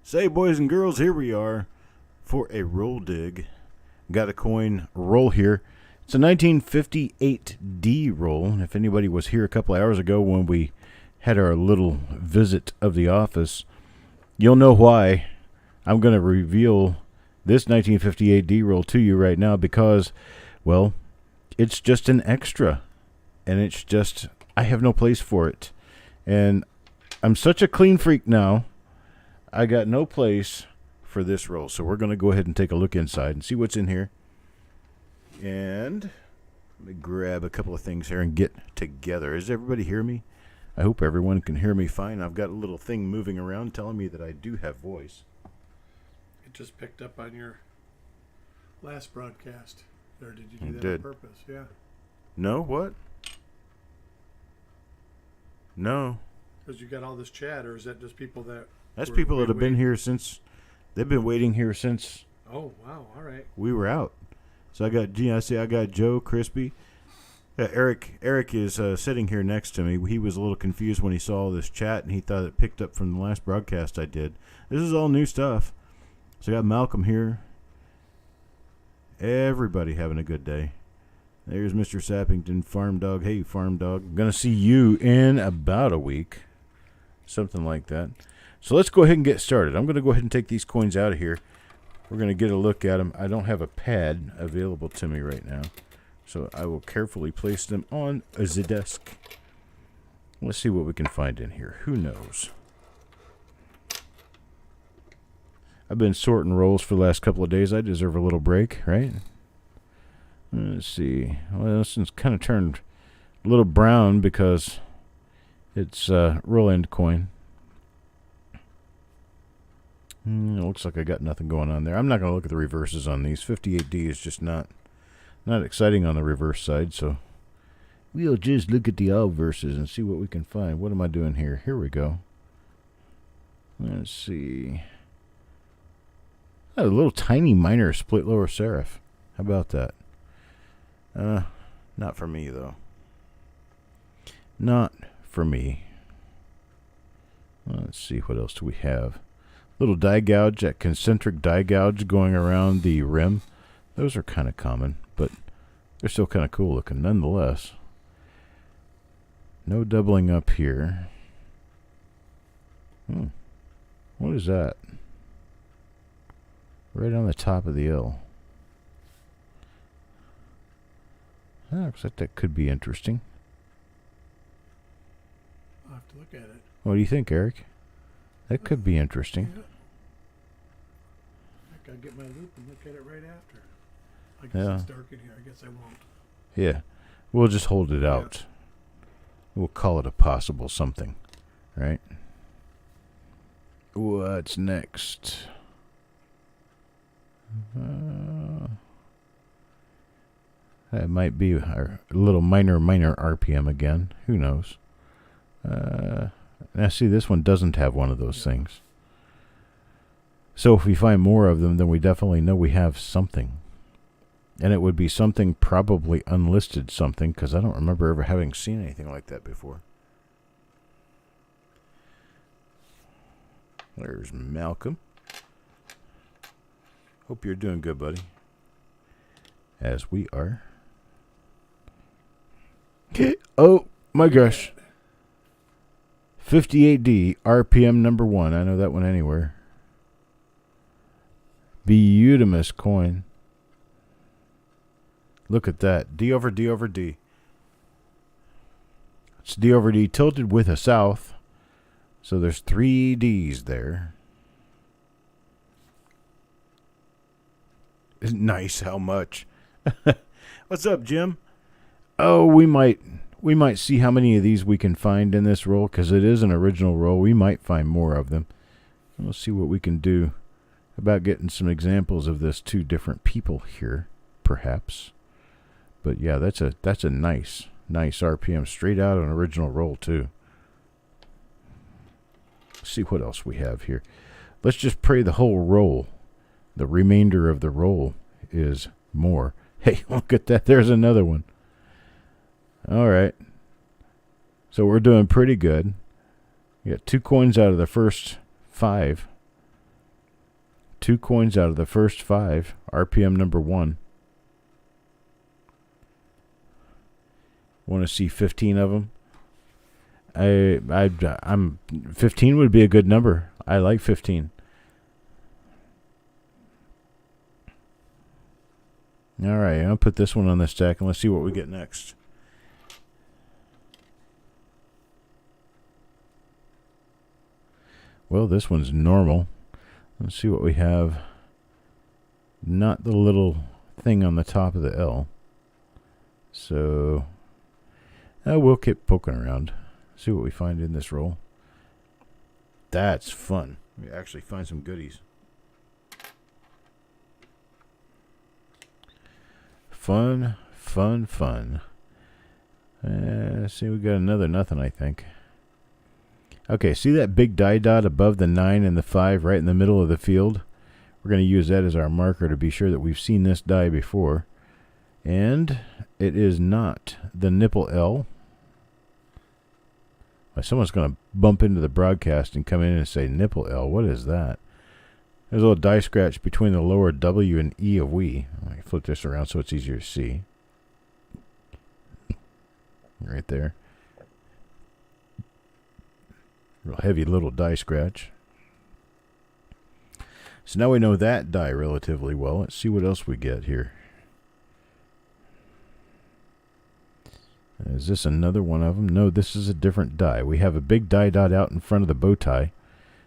Say, boys and girls, here we are for a roll dig. Got a coin roll here. It's a 1958D roll. If anybody was here a couple hours ago when we had our little visit of the office, you'll know why I'm going to reveal this 1958D roll to you right now because, well, it's just an extra. And it's just, I have no place for it. And I'm such a clean freak now, I got no place for this roll. So we're going to go ahead and take a look inside and see what's in here. And let me grab a couple of things here and get together. Does everybody hear me? I hope everyone can hear me fine. I've got a little thing moving around telling me that I do have voice. It just picked up on your last broadcast. Or did you do It that did. on purpose? Yeah. No? What? No. Because you got all this chat, or is that just people that... That's people that have been here since... They've been waiting here since... Oh, wow. All right. We were out. So I got Joe, Crispy. Eric is sitting here next to me. He was a little confused when he saw this chat, and he thought it picked up from the last broadcast I did. This is all new stuff. So I got Malcolm here. Everybody having a good day. There's Mr. Sappington, Farm Dog. Hey, Farm Dog. I'm going to see you in about a week. Something like that. So let's go ahead and get started. I'm going to go ahead and take these coins out of here. We're going to get a look at them. I don't have a pad available to me right now, so I will carefully place them on the desk. Let's see what we can find in here. Who knows? I've been sorting rolls for the last couple of days. I deserve a little break, right? Let's see. Well, this one's kind of turned a little brown because it's roll end coin. It looks like I got nothing going on there. I'm not going to look at the reverses on these. 58D is just not exciting on the reverse side, so we'll just look at the obverses and see what we can find. What am I doing here? Here we go. Let's see. A little tiny minor split lower serif. How about that? Not for me, though. Not for me. Let's see, what else do we have? Little die gouge, that concentric die gouge going around the rim. Those are kind of common, but they're still kind of cool looking nonetheless. No doubling up here. What is that? Right on the top of the L. Looks like that could be interesting. I'll have to look at it. What do you think, Eric? That could be interesting. Yeah. I gotta get my loop and look at it right after. I guess it's dark in here. I guess I won't. Yeah. We'll just hold it out. We'll call it a possible something. Right? What's next? That might be a little minor RPM again. Who knows? Now, see, this one doesn't have one of those things. So if we find more of them, then we definitely know we have something. And it would be something probably unlisted something, because I don't remember ever having seen anything like that before. There's Malcolm. Hope you're doing good, buddy. As we are. Oh, my gosh. 58D, RPM number 1. I know that one anywhere. Beautimous coin. Look at that. D over D over D. It's D over D tilted with a south. So there's 3 Ds there. Nice. How much? What's up, Jim? Oh, we might see how many of these we can find in this roll, because it is an original roll. We might find more of them. We'll see what we can do about getting some examples of this to different people here, perhaps. But yeah, that's a nice RPM, straight out an original roll too. Let's see what else we have here. Let's just pray the whole roll, the remainder of the roll, is more. Hey, look at that. There's another one. All right. So we're doing pretty good. We got 2 coins out of the first 5. 2 coins out of the first 5. RPM number 1. Want to see 15 of them? I'm 15 would be a good number. I like 15. All right, I'll put this one on the stack and let's see what we get next. Well, this one's normal. Let's see what we have. Not the little thing on the top of the L. So we'll keep poking around. See what we find in this roll. That's fun. We actually find some goodies. Fun, fun, fun. See, we got another nothing, I think. Okay, see that big die dot above the 9 and the 5 right in the middle of the field? We're going to use that as our marker to be sure that we've seen this die before. And it is not the nipple L. Someone's going to bump into the broadcast and come in and say, nipple L, what is that? There's a little die scratch between the lower W and E of we. I can flip this around so it's easier to see. Right there. Real heavy little die scratch. So now we know that die relatively well. Let's see what else we get here. Is this another one of them? No, this is a different die. We have a big die dot out in front of the bow tie.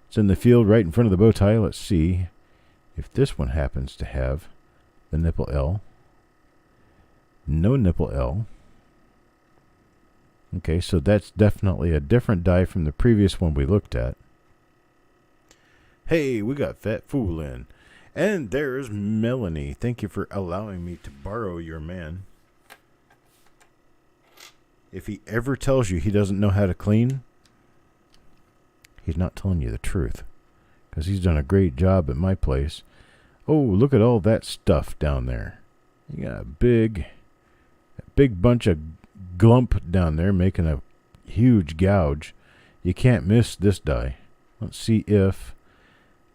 It's in the field right in front of the bow tie. Let's see if this one happens to have the nipple L. No nipple L. Okay, so that's definitely a different die from the previous one we looked at. Hey, we got Fat Fool in. And there's Melanie. Thank you for allowing me to borrow your man. If he ever tells you he doesn't know how to clean, he's not telling you the truth. Because he's done a great job at my place. Oh, look at all that stuff down there. You got a big bunch of glump down there making a huge gouge. You can't miss this die. Let's see if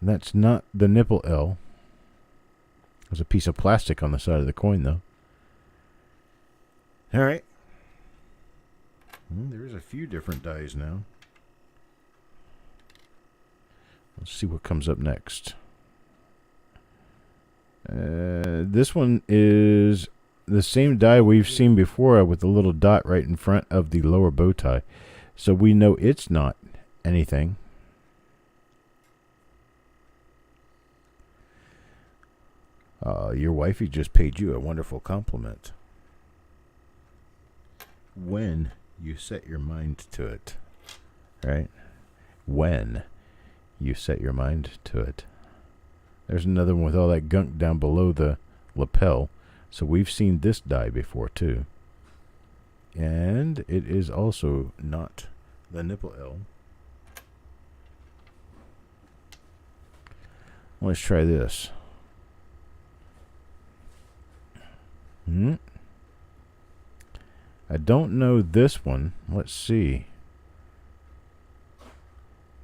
that's not the nipple L. There's a piece of plastic on the side of the coin, though. All right. There's a few different dies now. Let's see what comes up next. This one is the same die we've seen before with the little dot right in front of the lower bow tie. So we know it's not anything. Your wifey just paid you a wonderful compliment. When you set your mind to it, right? When you set your mind to it. There's another one with all that gunk down below the lapel. So we've seen this die before too. And it is also not the nipple L. Let's try this. I don't know this one. Let's see.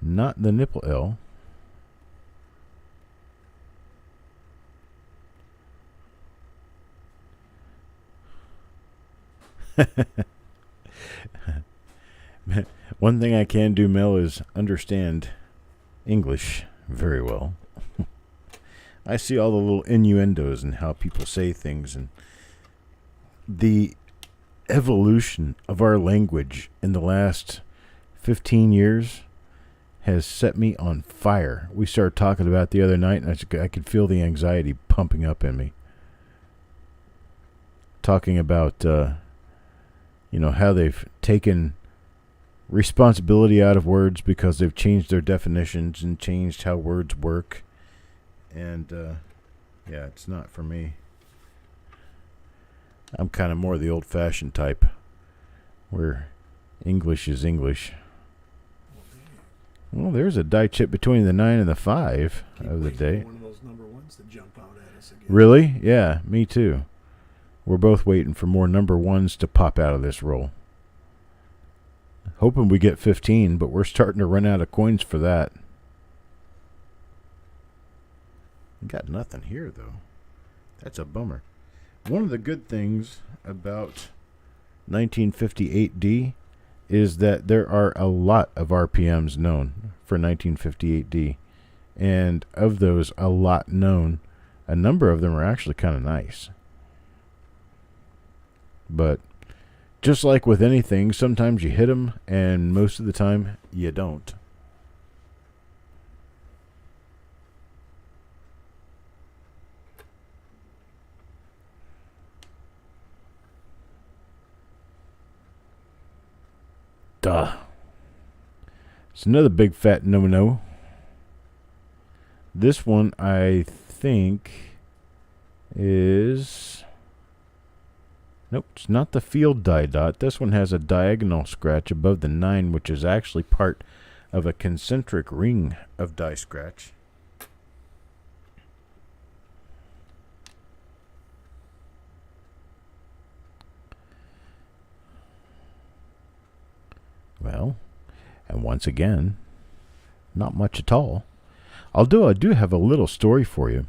Not the nipple L. One thing I can do, Mel, is understand English very well. I see all the little innuendos and how people say things, and the evolution of our language in the last 15 years has set me on fire. We started talking about it the other night, and I could feel the anxiety pumping up in me. Talking about, how they've taken responsibility out of words because they've changed their definitions and changed how words work. And, it's not for me. I'm kind of more the old-fashioned type, where English is English. Well, there's a die chip between the 9 and the 5 of the day. One of those number ones to jump out at us again. Really? Yeah, me too. We're both waiting for more number 1s to pop out of this roll. Hoping we get 15, but we're starting to run out of coins for that. Got nothing here, though. That's a bummer. One of the good things about 1958D is that there are a lot of RPMs known for 1958D. And of those, a lot known, a number of them are actually kind of nice. But just like with anything, sometimes you hit them, and most of the time, you don't. Duh. It's another big fat no-no. This one, I think, is... Nope, it's not the field die dot. This one has a diagonal scratch above the 9, which is actually part of a concentric ring of die scratch. Well, and once again, not much at all. Although I do have a little story for you.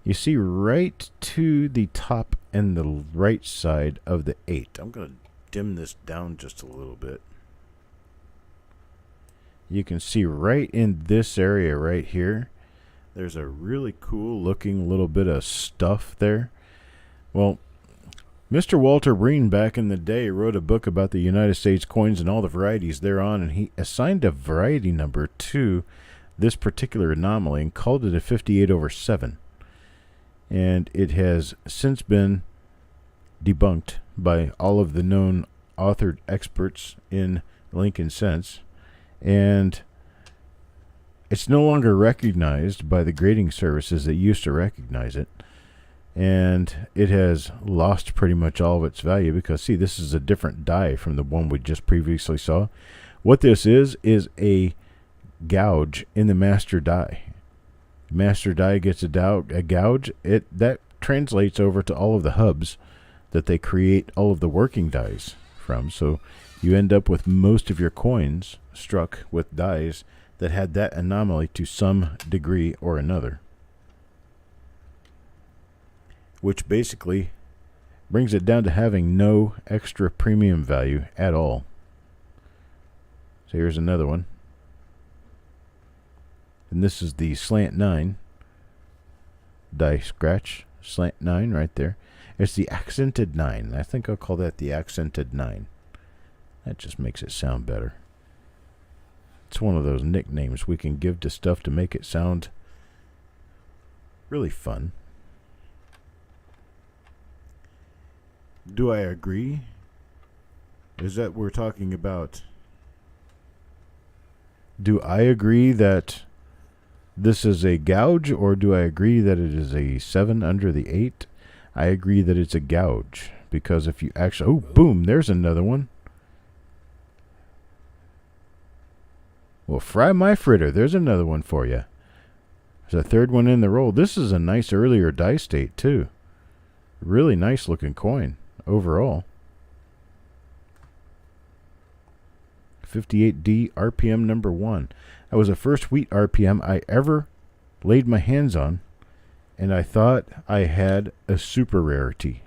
You see right to the top and the right side of the 8. I'm going to dim this down just a little bit. You can see right in this area right here, there's a really cool looking little bit of stuff there. Well, Mr. Walter Breen back in the day wrote a book about the United States coins and all the varieties thereon, and he assigned a variety number to this particular anomaly and called it a 58/7. And it has since been debunked by all of the known authored experts in Lincoln Sense, and it's no longer recognized by the grading services that used to recognize it. And it has lost pretty much all of its value because, see, this is a different die from the one we just previously saw. What this is a gouge in the master die. Master die gets a gouge. That translates over to all of the hubs that they create all of the working dies from. So you end up with most of your coins struck with dies that had that anomaly to some degree or another, which basically brings it down to having no extra premium value at all. So here's another one. And this is the slant 9 die scratch. Slant 9 right there. It's the accented 9. I think I'll call that the accented 9. That just makes it sound better. It's one of those nicknames we can give to stuff to make it sound really fun. Do I agree? Is that we're talking about? Do I agree that this is a gouge, or do I agree that it is a 7 under the 8? I agree that it's a gouge, because if you actually... Oh, boom, there's another one. Well, fry my fritter. There's another one for you. There's a third one in the roll. This is a nice earlier die state, too. Really nice looking coin overall. 58D RPM number 1. That was the first wheat RPM I ever laid my hands on, and I thought I had a super rarity.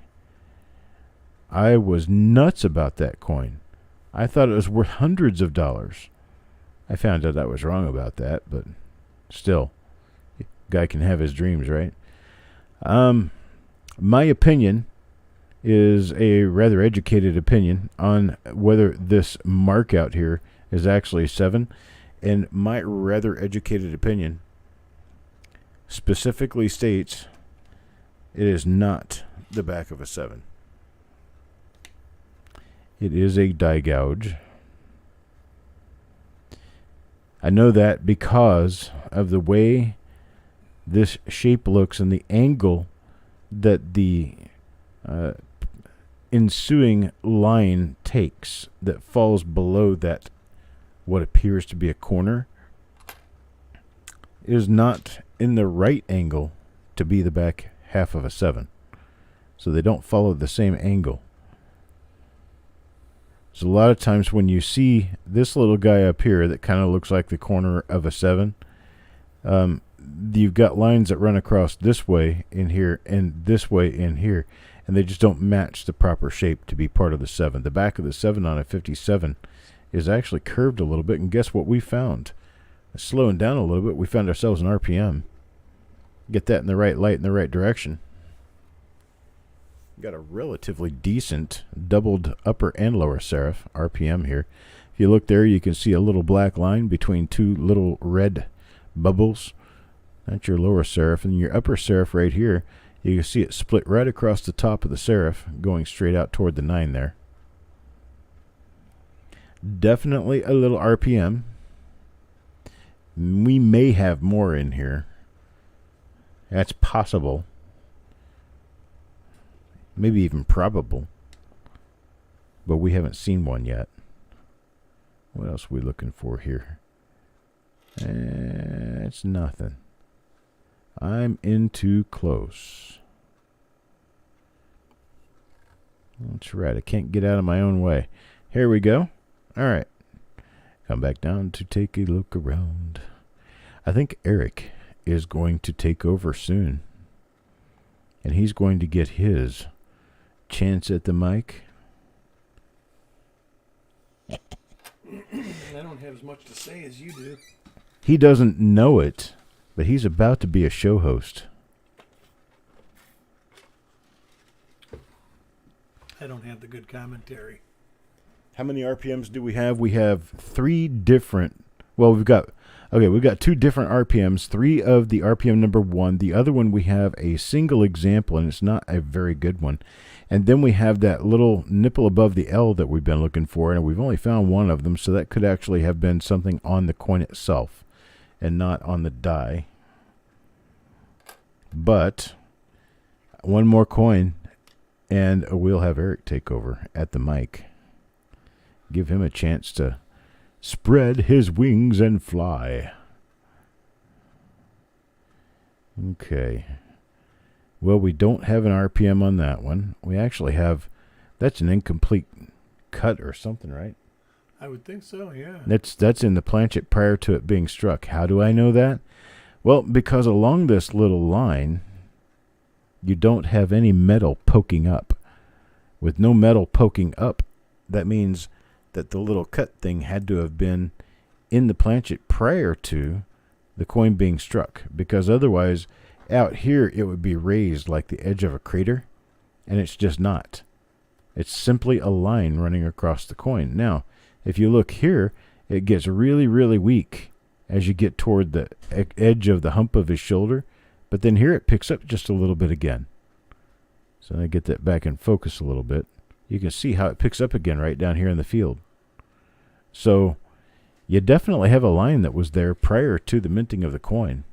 I was nuts about that coin. I thought it was worth hundreds of dollars. I found out I was wrong about that, but still, guy can have his dreams, right? My opinion is a rather educated opinion on whether this mark out here is actually a 7. And my rather educated opinion specifically states it is not the back of a 7. It is a die gouge. I know that because of the way this shape looks and the angle that the ensuing line takes that falls below that what appears to be a corner is not in the right angle to be the back half of a 7. So they don't follow the same angle. So a lot of times when you see this little guy up here that kind of looks like the corner of a 7, you've got lines that run across this way in here and this way in here, and they just don't match the proper shape to be part of the 7. The back of the 7 on a 57 is actually curved a little bit, and guess what we found? Slowing down a little bit, we found ourselves an RPM. Get that in the right light in the right direction. Got a relatively decent doubled upper and lower serif RPM here. If you look there, you can see a little black line between two little red bubbles. That's your lower serif. And your upper serif right here, you can see it split right across the top of the serif, going straight out toward the 9 there. Definitely a little RPM. We may have more in here. That's possible. Maybe even probable. But we haven't seen one yet. What else are we looking for here? It's nothing. I'm in too close. That's right. I can't get out of my own way. Here we go. All right. Come back down to take a look around. I think Eric is going to take over soon. And he's going to get his chance at the mic. I don't have as much to say as you do. He doesn't know it, but he's about to be a show host. I don't have the good commentary. How many RPMs do we have? We have 3 different. Well, we've got 2 different RPMs, 3 of the RPM number 1. The other one we have a single example, and it's not a very good one. And then we have that little nipple above the L that we've been looking for, and we've only found one of them, so that could actually have been something on the coin itself and not on the die. But one more coin, and we'll have Eric take over at the mic. Give him a chance to spread his wings and fly. Okay. Well, we don't have an RPM on that one. We actually have, that's an incomplete cut or something, right? I would think so, yeah. That's in the planchet prior to it being struck. How do I know that? Well, because along this little line, you don't have any metal poking up. With no metal poking up, that means that the little cut thing had to have been in the planchet prior to the coin being struck, because otherwise out here it would be raised like the edge of a crater, and it's just not. It's simply a line running across the coin. Now, if you look here, it gets really, really weak as you get toward the edge of the hump of his shoulder, but then here it picks up just a little bit again. So I get that back in focus a little bit. You can see how it picks up again right down here in the field. So you definitely have a line that was there prior to the minting of the coin.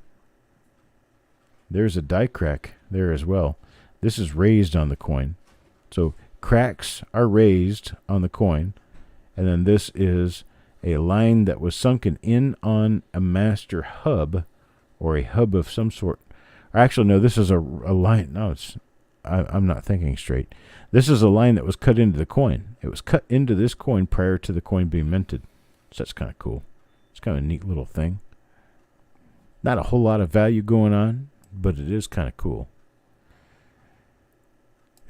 There's a die crack there as well. This is raised on the coin. So cracks are raised on the coin. And then this is a line that was sunken in on a master hub or a hub of some sort. Actually, no, this is a line. No, I'm not thinking straight. This is a line that was cut into the coin. It was cut into this coin prior to the coin being minted. So that's kind of cool. It's kind of a neat little thing. Not a whole lot of value going on, but it is kind of cool.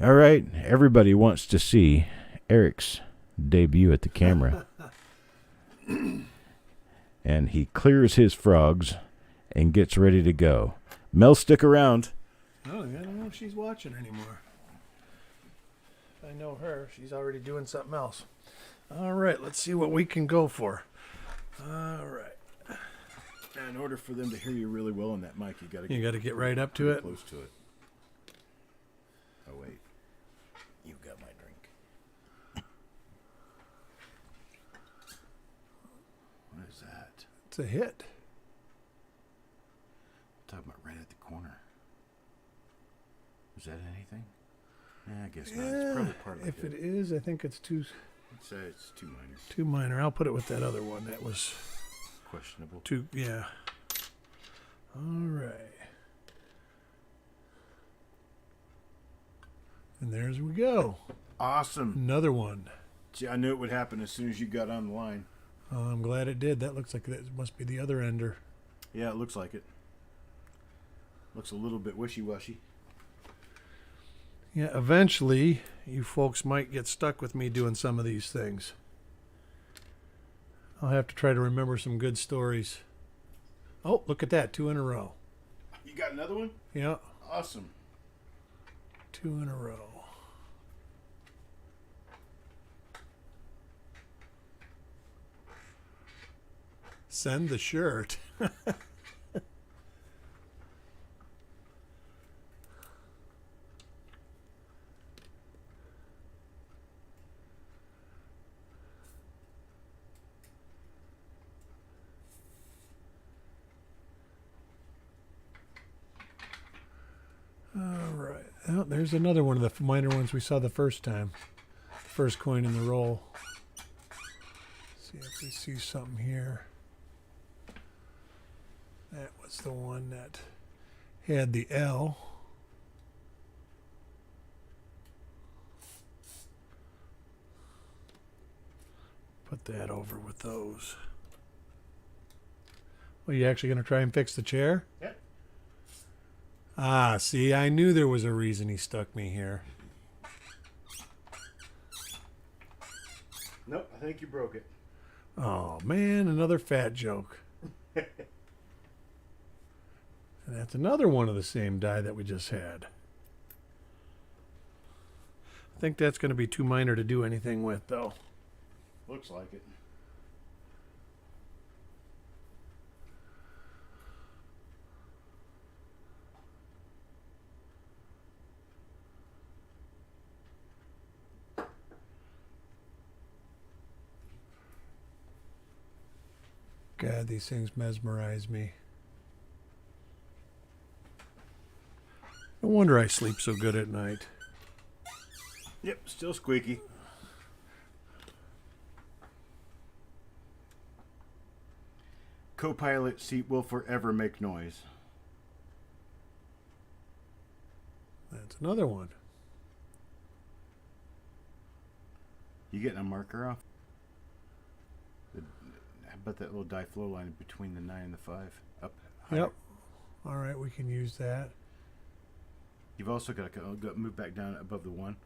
All right, everybody wants to see Eric's debut at the camera. And he clears his frogs and gets ready to go. Mel, stick around. Oh, I don't know if she's watching anymore. If I know her, she's already doing something else. All right, let's see what we can go for. All right. In order for them to hear you really well on that mic, you got to get right up to it. Close to it. Oh wait, you got my drink. What is that? It's a hit. I'm talking about right at the corner. Is that anything? I guess not. It's probably part of If it is, I think it's too it's too minor. too minor. I'll put it with that other one. That was Questionable. yeah. All right. And there's we go. Awesome. Another one. See, I knew it would happen as soon as you got on the line. I'm glad it did. That looks like that must be the other ender. Yeah, it looks like it. Looks a little bit wishy-washy. Yeah, eventually, you folks might get stuck with me doing some of these things. I'll have to try to remember some good stories. Oh, look at that. 2 in a row. You got another one? Yeah. Awesome. 2 in a row. Send the shirt. All right. Oh, there's another one of the minor ones we saw the first time. First coin in the roll. See if we see something here. That was the one that had the L. Put that over with those. Well, you actually going to try and fix the chair? Yep. Ah, see, I knew there was a reason he stuck me here. Nope, I think you broke it. Oh, man, another fat joke. And that's another one of the same die that we just had. I think that's going to be too minor to do anything with, though. Looks like it. God, these things mesmerize me. No wonder I sleep so good at night. Yep, still squeaky. Co-pilot seat will forever make noise. That's another one. You getting a marker off? How about that little die flow line between the 9 and the 5? Up. Higher. Yep. All right, we can use that. You've also got to move back down above the 1.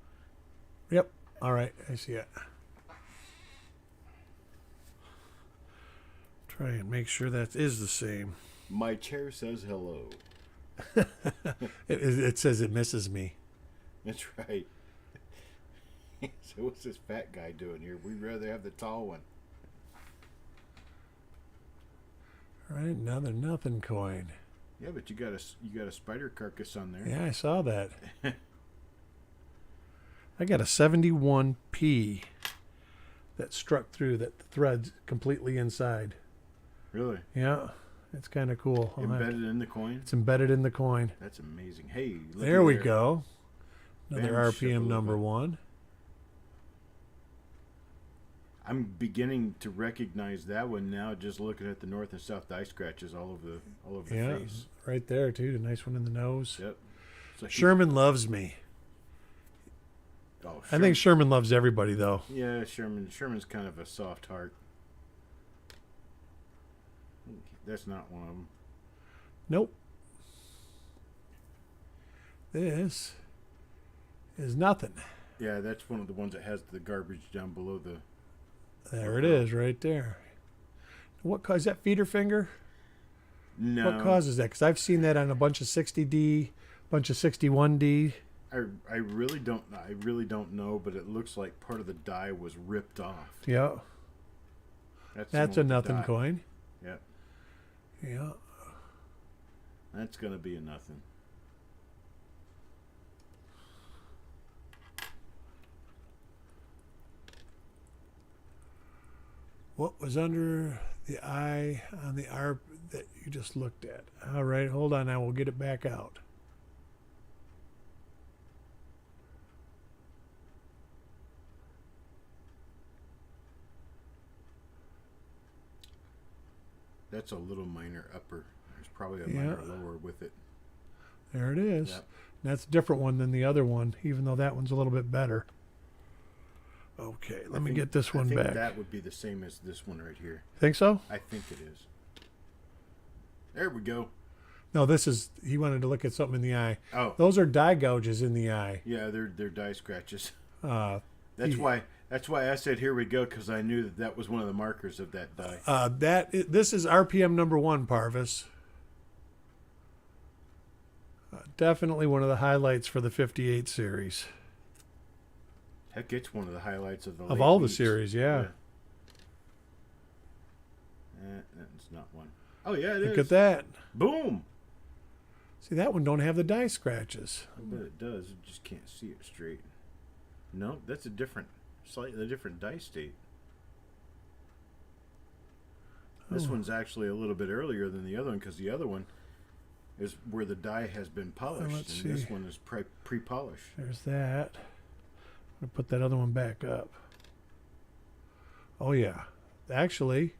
Yep. All right, I see it. Try and make sure that is the same. My chair says hello. It says it misses me. That's right. So what's this fat guy doing here? We'd rather have the tall one. All right, another nothing coin. Yeah, but you got a spider carcass on there. Yeah, I saw that. I got a 71p that struck through that the thread's completely inside. Really? Yeah, it's kind of cool. Embedded in the coin? It's embedded in the coin. That's amazing. Hey, look There we there. go. Another Bam, RPM number shakalaka. 1. I'm beginning to recognize that one now, just looking at the north and south die scratches all over the Yeah, face. right there too. A nice one in the nose. Yep. So Sherman loves me. Oh, I think Sherman loves everybody, though. Yeah, Sherman's kind of a soft heart. That's not one of them. Nope. This is nothing. Yeah, that's one of the ones that has the garbage down below the... There it is, right there. What causes that feeder finger? No. What causes that? Because I've seen that on a bunch of 60D, bunch of 61D. I really don't know, but it looks like part of the die was ripped off. Yeah. the That's one a with the nothing die. coin. Yep. Yeah. That's gonna be a nothing. What was under the eye on the ARP that you just looked at? All right, hold on. I will get it back out. That's a little minor upper. There's probably a Yeah. minor lower with it. There it is. Yep. That's a different one than the other one, even though that one's a little bit better. Okay, I let me think- get this one I think back. that would be the same as this one right here. Think so? I think it is. There we go. No, this is. He wanted to look at something in the eye. Oh, Those are die gouges in the eye. yeah, they're die scratches. Uh, That's Yeah. why I said here we go, because I knew that was one of the markers of that die. this is RPM number 1, Parvis. Definitely one of the highlights for the 58 series. Heck, it's one of the highlights of the Of late all the weeks. series, yeah. That's not one. Oh yeah, it is. Look at that. Boom. See, that one don't have the die scratches. I bet it does. You just can't see it straight. No, that's a slightly different die state. This Oh. one's actually a little bit earlier than the other one, because the other one is where the die has been polished, let's and this see. one is pre-polished. There's that. I'm going to put that other one back up. Oh, yeah. Actually,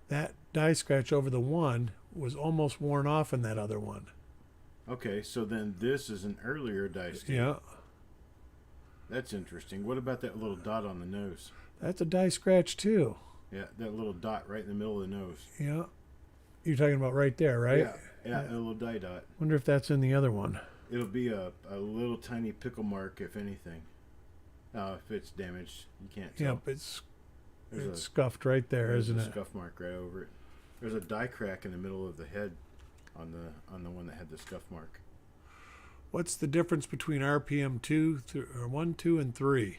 that die scratch over the one was almost worn off in that other one. Okay, so then this is an earlier die state. Yeah. That's interesting. What about that little dot on the nose? That's a die scratch, too. Yeah, that little dot right in the middle of the nose. Yeah. You're talking about right there, right? Yeah, a little die dot. Wonder if that's in the other one. It'll be a little tiny pickle mark, if anything. If it's damaged, you can't tell. Yep, it's There's scuffed right there, there's isn't a it? scuff mark right over it. There's a die crack in the middle of the head on the one that had the scuff mark. What's the difference between RPM 1, 2, and 3?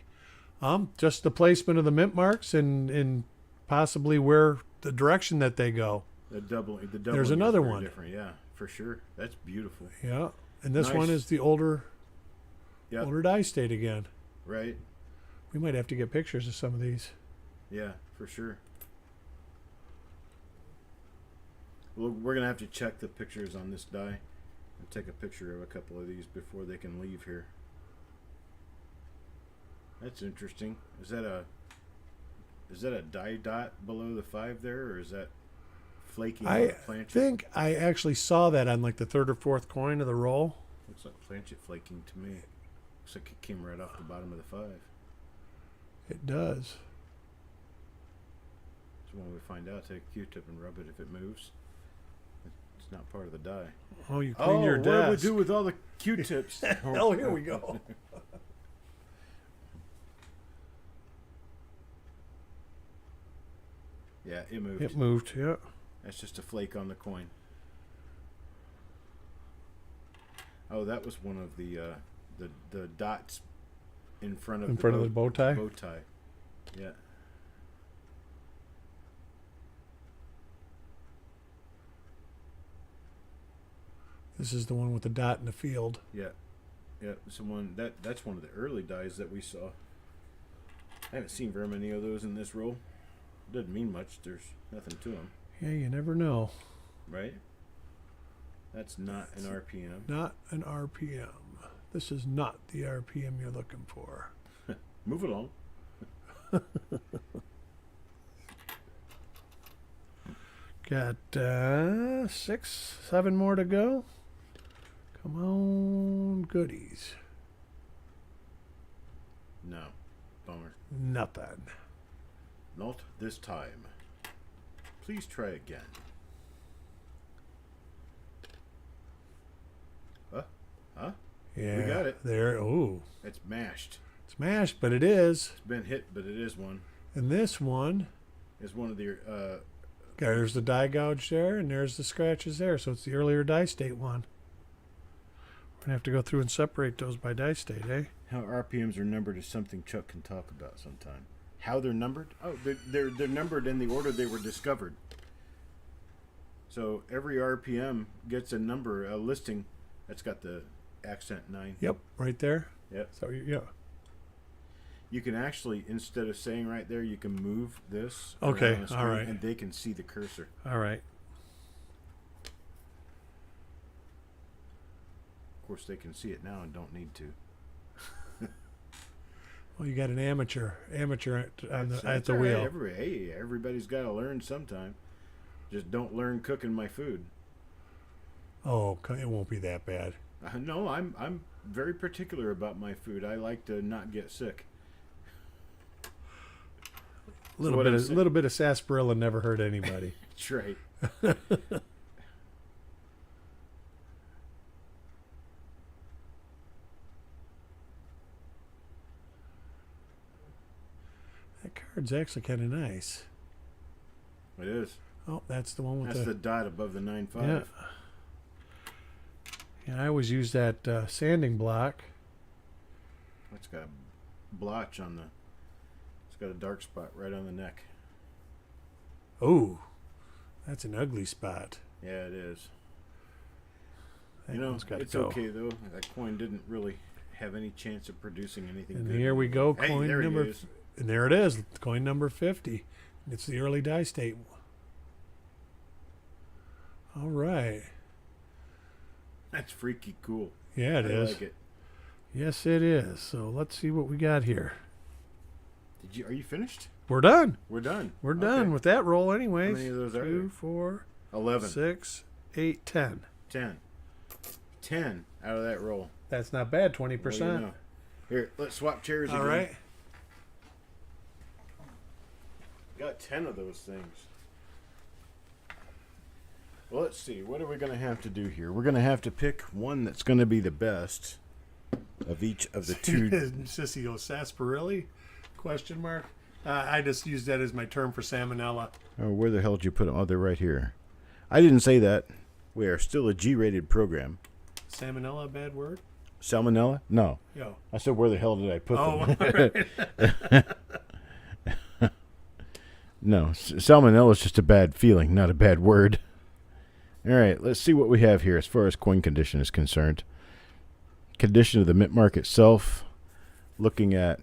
Just the placement of the mint marks and possibly where the direction that they go. The doubling. There's is another very one. Different, yeah, for sure. That's beautiful. Yeah, and this Nice. one is the older Yep. die state again. Right? We might have to get pictures of some of these. Yeah, for sure. Well, we're gonna have to check the pictures on this die and take a picture of a couple of these before they can leave here. That's interesting. Is that a die dot below the 5 there, or is that flaking on I the planchet? think I actually saw that on like the 3rd or 4th coin of the roll. Looks like planchet flaking to me. Looks like it came right off the bottom of the 5. It does. So when we find out, take a Q-tip and rub it. If it moves, it's not part of the die. Oh, you clean your what do we desk. do with all the Q-tips? Oh, here we go. Yeah, it moved. It moved. Yeah. That's just a flake on the coin. Oh, that was one of the dots in front of the bow tie. Bow tie. Yeah. This is the one with the dot in the field. Yeah. Yeah. That's one of the early dies that we saw. I haven't seen very many of those in this roll. Doesn't mean much. There's nothing to them, Yeah, you never know. right? That's not an RPM. Not an RPM. This is not the RPM you're looking for. Move along. Got 6, 7 more to go. Come on, goodies. No. Bummer. Nothing. Not this time. Please try again. Huh? Yeah, got it. There. Ooh, It's mashed. it's mashed, but it is. It's been hit, but it is one. And this one, It's one of the there's the die gouge there, and there's the scratches there. So it's the earlier die state one. We're gonna have to go through and separate those by die state, eh? how RPMs are numbered is something Chuck can talk about sometime. How they're numbered? Oh, they're numbered in the order they were discovered. So every RPM gets a number, a listing that's got the accent 9. Yep, right there. Yep. So yeah. You can actually, instead of saying right there, you can move this. Okay, around the screen, all right. And they can see the cursor. All right. Of course, they can see it now and don't need to. Well, you got an amateur at That's the all right. wheel. Everybody's got to learn sometime. Just don't learn cooking my food. Oh, it won't be that bad. No, I'm very particular about my food. I like to not get sick. A little bit of sarsaparilla never hurt anybody. That's right. That card's actually kind of nice. It is. Oh, that's the one with That's the dot above the 9.5. Yeah. Yeah, I always use that sanding block. It's got a blotch on the. It's got a dark spot right on the neck. Oh, that's an ugly spot. Yeah, it is. That You know, one's gotta it's go. okay though. That coin didn't really have any chance of producing anything And good. here we go, Hey, coin there number. he is. And there it is, coin number 50. It's the early die state. All right. That's freaky cool. Yeah, it I is. like it. Yes, it is. So let's see what we got here. Are you finished? We're done. We're done. We're done with that roll, anyways. How many of those are 2, there? 4, 11. 6, 8, 10. 10. 10 out of that roll. That's not bad. 20%. What do you know? Here, let's swap chairs again. All right. Got 10 of those things. Well, let's see. What are we going to have to do here? We're going to have to pick one that's going to be the best of each of the two. Sissy goes, sarsaparilla? Question mark. I just use that as my term for salmonella. Oh, where the hell did you put them? Oh, they're right here. I didn't say that. We are still a G-rated program. Salmonella, a bad word? Salmonella? No. Yo. I said, where the hell did I put them? All right. No, salmonella is just a bad feeling, not a bad word. All right, let's see what we have here as far as coin condition is concerned. Condition of the mint mark itself. Looking at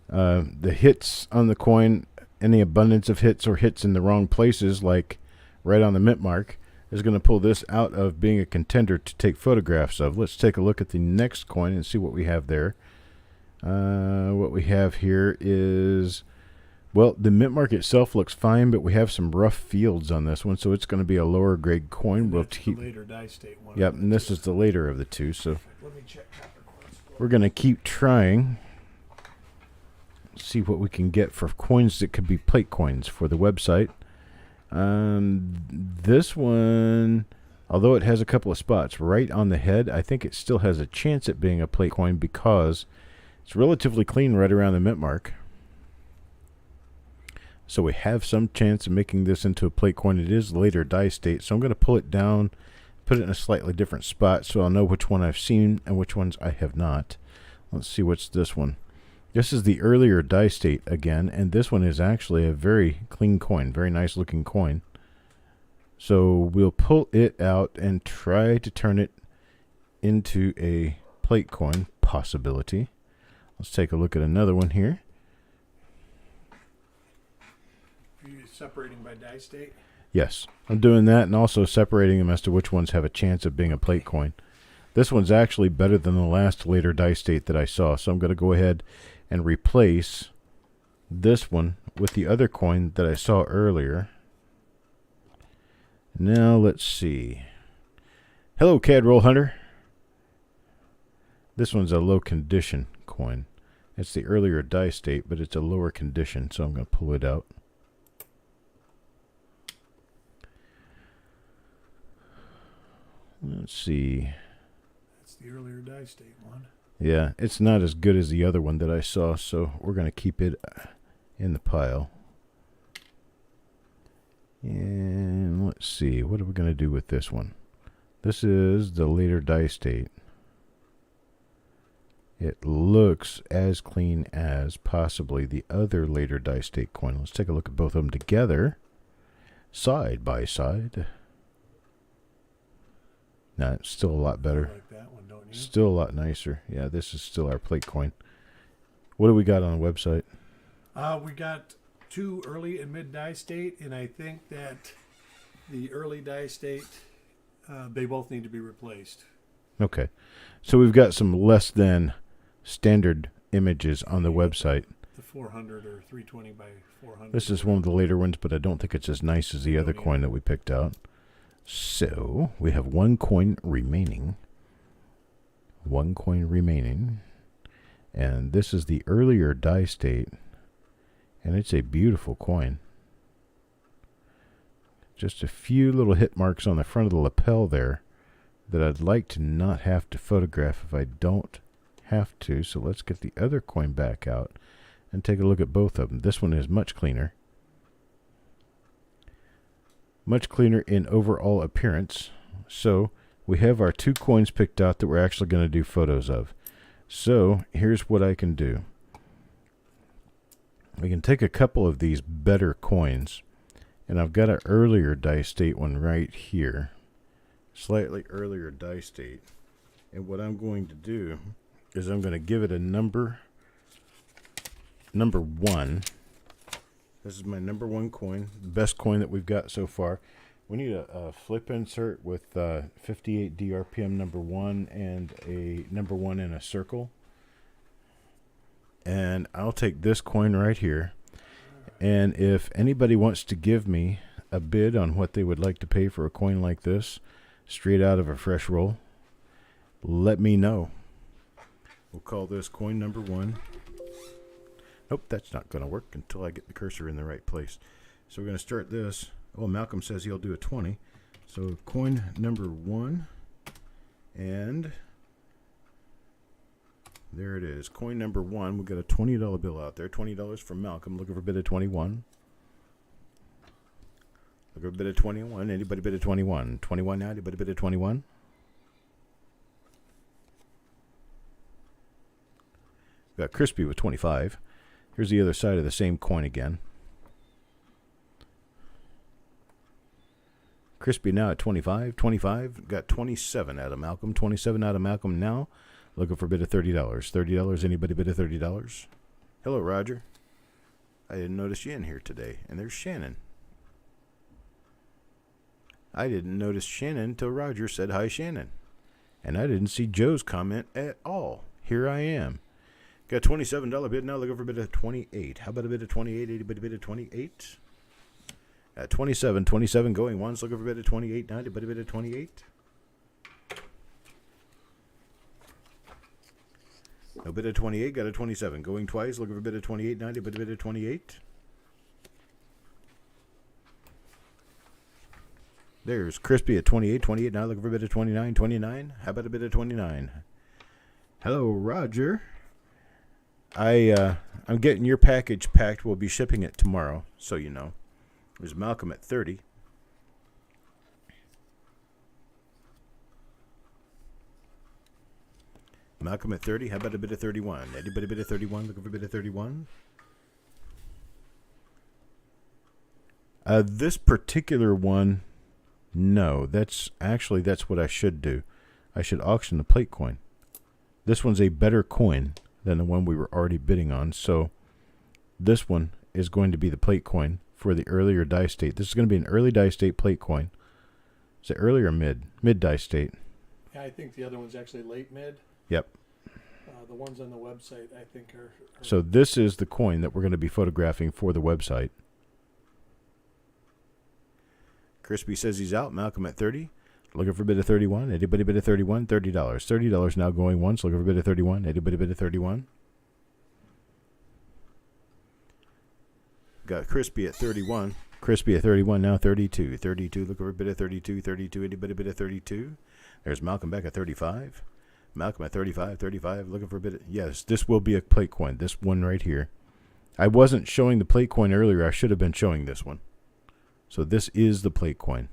the hits on the coin, any abundance of hits or hits in the wrong places, like right on the mint mark, is going to pull this out of being a contender to take photographs of. Let's take a look at the next coin and see what we have there. What we have here is, well, the mint mark itself looks fine, but we have some rough fields on this one, so it's going to be a lower grade coin. And We'll that's keep. the later die state one. Yep, and this is the later of the two, so Let me check Capricorn. we're going to keep trying. See what we can get for coins that could be plate coins for the website. This one, although it has a couple of spots right on the head, I think it still has a chance at being a plate coin because it's relatively clean right around the mint mark. So we have some chance of making this into a plate coin. It is later die state, so I'm going to pull it down, put it in a slightly different spot so I'll know which one I've seen and which ones I have not. Let's see what's this one. This is the earlier die state again, and this one is actually a very clean coin, very nice looking coin. So we'll pull it out and try to turn it into a plate coin possibility. Let's take a look at another one here. Are you separating by die state? Yes, I'm doing that and also separating them as to which ones have a chance of being a plate coin. This one's actually better than the last later die state that I saw, so I'm going to go ahead and replace this one with the other coin that I saw earlier. Now let's see. Hello, CAD Roll Hunter. This one's a low condition coin. It's the earlier die state, but it's a lower condition, so I'm going to pull it out. Let's see. That's the earlier die state one. Yeah, it's not as good as the other one that I saw, so we're going to keep it in the pile. And let's see, what are we going to do with this one? This is the later die state. It looks as clean as possibly the other later die state coin. Let's take a look at both of them together, side by side. No, it's still a lot better. I like that one, don't you? Still a lot nicer. Yeah, this is still our plate coin. What do we got on the website? We got 2 early and mid die state, and I think that the early die state, they both need to be replaced. Okay. So we've got some less than standard images on the website. The 400 or 320 by 400. This is one of the later ones, but I don't think it's as nice as the other coin that we picked out. So we have one coin remaining. And this is the earlier die state. And it's a beautiful coin. Just a few little hit marks on the front of the lapel there that I'd like to not have to photograph if I don't have to. So let's get the other coin back out and take a look at both of them. This one is much cleaner. Much cleaner in overall appearance. So we have our two coins picked out that we're actually going to do photos of. So here's what I can do. We can take a couple of these better coins, and I've got an earlier dice date one right here. Slightly earlier dice date. And what I'm going to do is I'm going to give it a number 1. This is my number 1 coin, the best coin that we've got so far. We need a flip insert with 58 DRPM number 1 and a number 1 in a circle. And I'll take this coin right here. And if anybody wants to give me a bid on what they would like to pay for a coin like this, straight out of a fresh roll, let me know. We'll call this coin number 1. Nope, that's not going to work until I get the cursor in the right place. So we're going to start this. Oh, Malcolm says he'll do a 20. So coin number 1. And there it is. Coin number 1. We've got a $20 bill out there. $20 from Malcolm. Looking for a bid of 21. Looking for a bid of 21. Anybody bid of 21? 21 now. Anybody bid of 21? We've got Crispy with 25. Here's the other side of the same coin again. Crispy now at 25. 25. Got 27 out of Malcolm. 27 out of Malcolm now. Looking for a bid of $30. $30. Anybody bid of $30? Hello, Roger. I didn't notice you in here today. And there's Shannon. I didn't notice Shannon until Roger said, hi, Shannon. And I didn't see Joe's comment at all. Here I am. Got a $27 bid now. Looking for a bid of 28. How about a bid of 28? Anybody bid of 28? At 27. 27 going once. Looking for a bid of 28 now. Anybody bid of 28? No bid of 28. Got a 27 going twice. Looking for a bid of 28 now. Anybody bid of 28? There's Crispy at 28. 28 now. Looking for a bid of 29. 29. How about a bid of 29? Hello, Roger. I'm getting your package packed. We'll be shipping it tomorrow, so you know. There's Malcolm at 30. Malcolm at 30. How about a bit of 31? Anybody bit of 31? Looking for a bit of 31? This particular one, no. That's what I should do. I should auction the plate coin. This one's a better coin than the one we were already bidding on. So this one is going to be the plate coin for the earlier dice date. This is going to be an early dice date plate coin. Is it early or mid? Mid dice date. Yeah, I think the other one's actually late mid. Yep. The ones on the website, I think, are... So this is the coin that we're going to be photographing for the website. Crispy says he's out. Malcolm at 30. Looking for a bid of 31. Anybody bid of 31? $30. $30 now going once. Looking for a bid of 31. Anybody bid of 31? Got Crispy at 31. Crispy at 31 now. 32. 32. Looking for a bid of 32. 32. Anybody bid of 32? There's Malcolm back at 35. Malcolm at 35. 35. Looking for a bid of... Yes, this will be a plate coin. This one right here. I wasn't showing the plate coin earlier. I should have been showing this one. So this is the plate coin.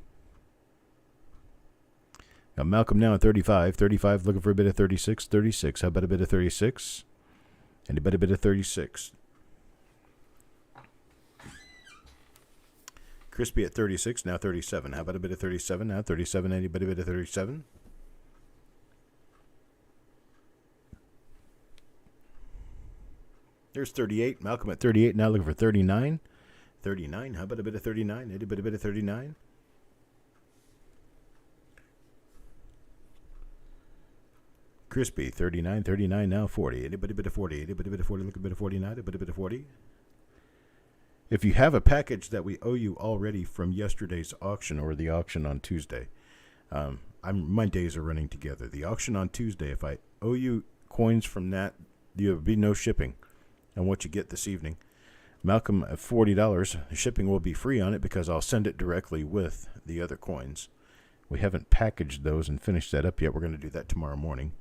Got Malcolm now at 35. 35 looking for a bit of 36. 36. How about a bit of 36? Anybody a bit of 36? Crispy at 36. Now 37. How about a bit of 37? Now 37. Anybody a bit of 37? There's 38. Malcolm at 38. Now looking for 39. 39. How about a bit of 39? Anybody a bit of 39? Crispy, 39, 39, now 40. Anybody bit of 40? Anybody bit of 40? Look a bit of 49. Anybody bit of 40? If you have a package that we owe you already from yesterday's auction or the auction on Tuesday, my days are running together. The auction on Tuesday, if I owe you coins from that, there will be no shipping on what you get this evening. Malcolm at $40. Shipping will be free on it because I'll send it directly with the other coins. We haven't packaged those and finished that up yet. We're going to do that tomorrow morning.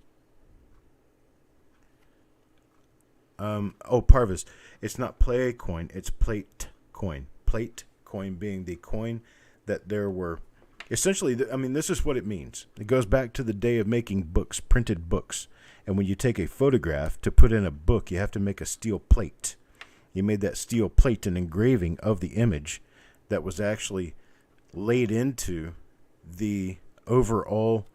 Parvis. It's not play coin. It's plate coin. Plate coin being the coin that there were. Essentially, this is what it means. It goes back to the day of making books, printed books. And when you take a photograph to put in a book, you have to make a steel plate. You made that steel plate an engraving of the image that was actually laid into the overall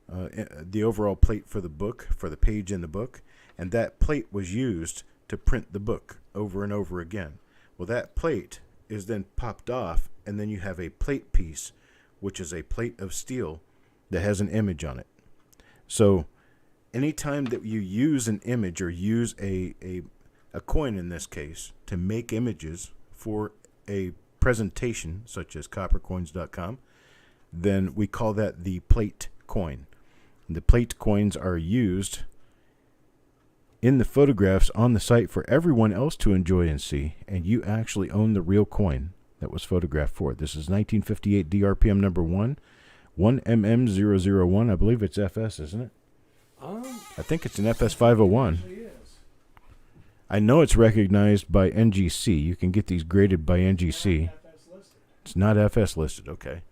plate for the book, for the page in the book. And that plate was used to print the book over and over again. Well, that plate is then popped off, and then you have a plate piece, which is a plate of steel that has an image on it. So anytime that you use an image or use a coin in this case to make images for a presentation such as coppercoins.com, then we call that the plate coin. And the plate coins are used in the photographs on the site for everyone else to enjoy and see, and you actually own the real coin that was photographed for it. This is 1958 DRPM number 1MM001. I believe it's FS, isn't it? I think it's an FS 501. I know it's recognized by NGC. You can get these graded by NGC. It's not FS listed. Okay.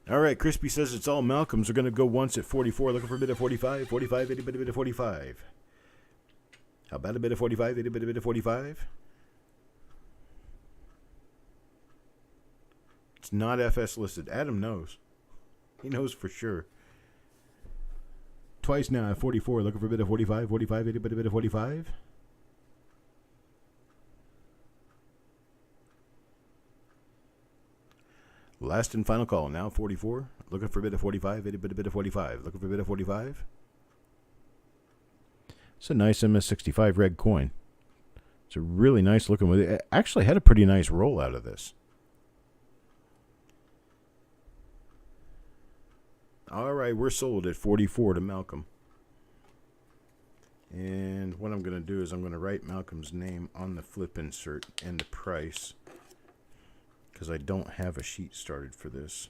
All right. Crispy says it's all Malcolm's. We're going to go once at 44. Looking for a bit of 45. 45, itty bit of 45. How about a bit of 45? Itty bit of 45. It's not FS listed. Adam knows. He knows for sure. Twice now at 44. Looking for a bit of 45. 45, itty bit of 45. Last and final call. Now 44. Looking for a bit of 45. Itty bit of 45. Looking for a bit of 45. It's a nice MS65 red coin. It's a really nice looking one. It actually had a pretty nice roll out of this. All right, we're sold at 44 to Malcolm. And what I'm going to do is I'm going to write Malcolm's name on the flip insert and the price, because I don't have a sheet started for this.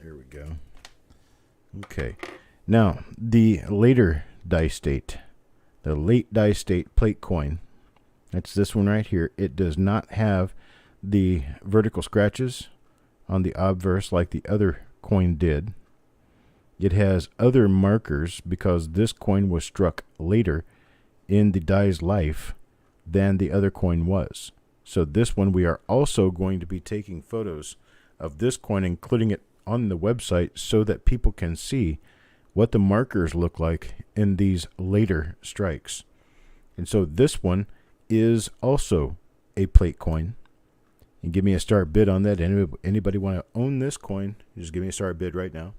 There we go. Okay. Now, the later die state, the late die state plate coin. That's this one right here. It does not have the vertical scratches on the obverse like the other coin did. It has other markers because this coin was struck later in the die's life than the other coin was. So this one we are also going to be taking photos of this coin, including it on the website so that people can see what the markers look like in these later strikes. And so this one is also a plate coin. And give me a start bid on that. Anybody want to own this coin? Just give me a start bid right now.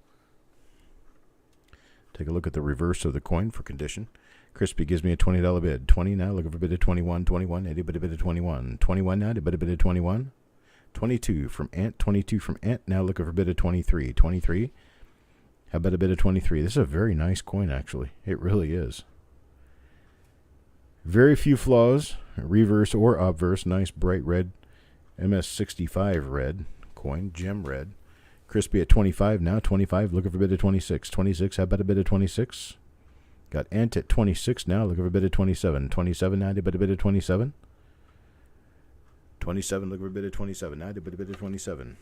Take a look at the reverse of the coin for condition. Crispy gives me a $20 bid. 20 now, looking for a bid of 21. 21, anybody bid of 21. 21 now, anybody bid of 21. 22 from Ant. 22 from Ant. Now looking for a bid of 23. 23. How about a bid of 23? This is a very nice coin, actually. It really is. Very few flaws, reverse or obverse. Nice bright red MS65 red coin, gem red. Crispy at 25 now, 25, looking for a bid of 26. 26, how about a bid of 26? Got Ant at 26 now, looking for a bid of 27. 27 now, a bid of 27. 27, looking for a bid of 27 now, a bid of 27.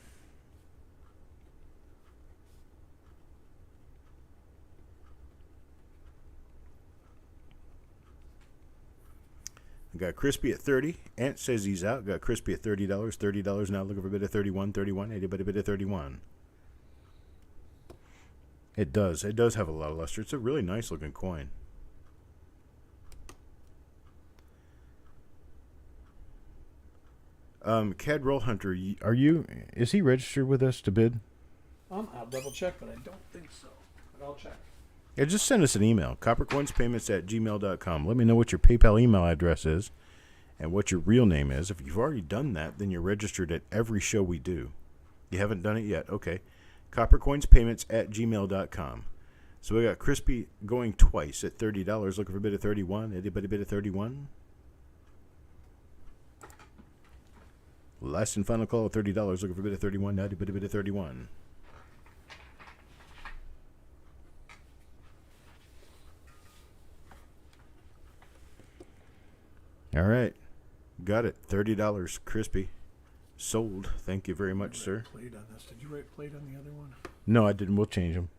Got Crispy at 30. Ant says he's out. Got Crispy at $30. $30 now. Looking for a bit of 31. 31. Anybody bid of 31? It does. It does have a lot of luster. It's a really nice looking coin. Cad Roll Hunter, is he registered with us to bid? I'll double check, but I don't think so. But I'll check. Yeah, just send us an email, coppercoinspayments@gmail.com. Let me know what your PayPal email address is and what your real name is. If you've already done that, then you're registered at every show we do. You haven't done it yet? Okay. coppercoinspayments@gmail.com. So we got Crispy going twice at $30. Looking for a bid of 31. Anybody bid of 31? Last and final call at $30. Looking for a bid of 31. Now bid of 31. All right. Got it. $30. Crispy. Sold. Thank you very much, sir. Played on this. Did you write played on the other one? No, I didn't. We'll change them.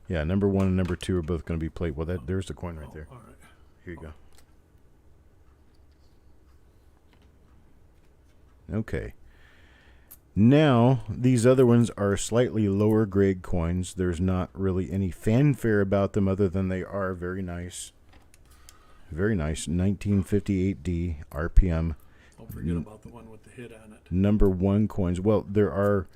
Yeah, number 1 and number 2 are both going to be played. Well, there's the coin right there. All right. Here you go. Okay. Now, these other ones are slightly lower grade coins. There's not really any fanfare about them other than they are very nice. Very nice. 1958D RPM. Don't forget about the one with the hit on it. Number 1 coins. Well, there are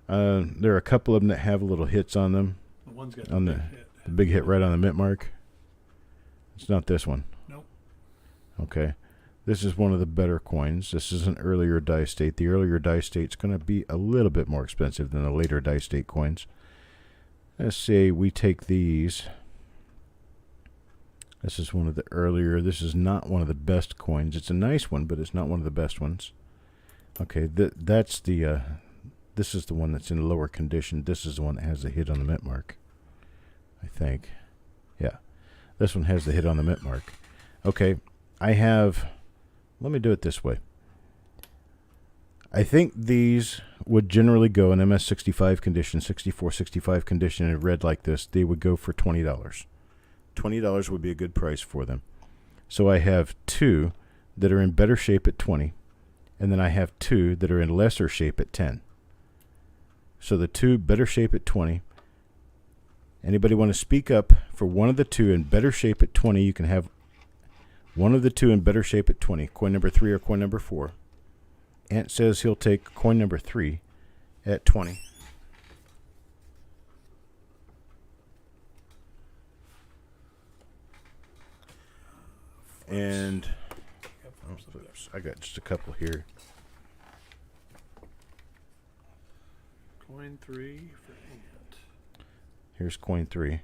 a couple of them that have little hits on them. The one's got On the big hit. The big hit right on the mint mark. It's not this one. Nope. Okay. This is one of the better coins. This is an earlier die state. The earlier die state's going to be a little bit more expensive than the later die state coins. Let's say we take these. This is one of the earlier. This is not one of the best coins. It's a nice one, but it's not one of the best ones. Okay, that's the. This is the one that's in lower condition. This is the one that has the hit on the mint mark. I think. Yeah. This one has the hit on the mint mark. Okay, I have. Let me do it this way. I think these would generally go in MS65 condition, 64, 65 condition in red like this. They would go for $20. $20 would be a good price for them. So I have 2 that are in better shape at 20, and then I have 2 that are in lesser shape at 10. So the 2 better shape at 20. Anybody want to speak up for one of the 2 in better shape at 20? You can have one of the 2 in better shape at 20. Coin number 3 or coin number 4. Ant says he'll take coin number 3 at 20. And oops, I got just a couple here. Coin 3 for Ant. Here's coin 3.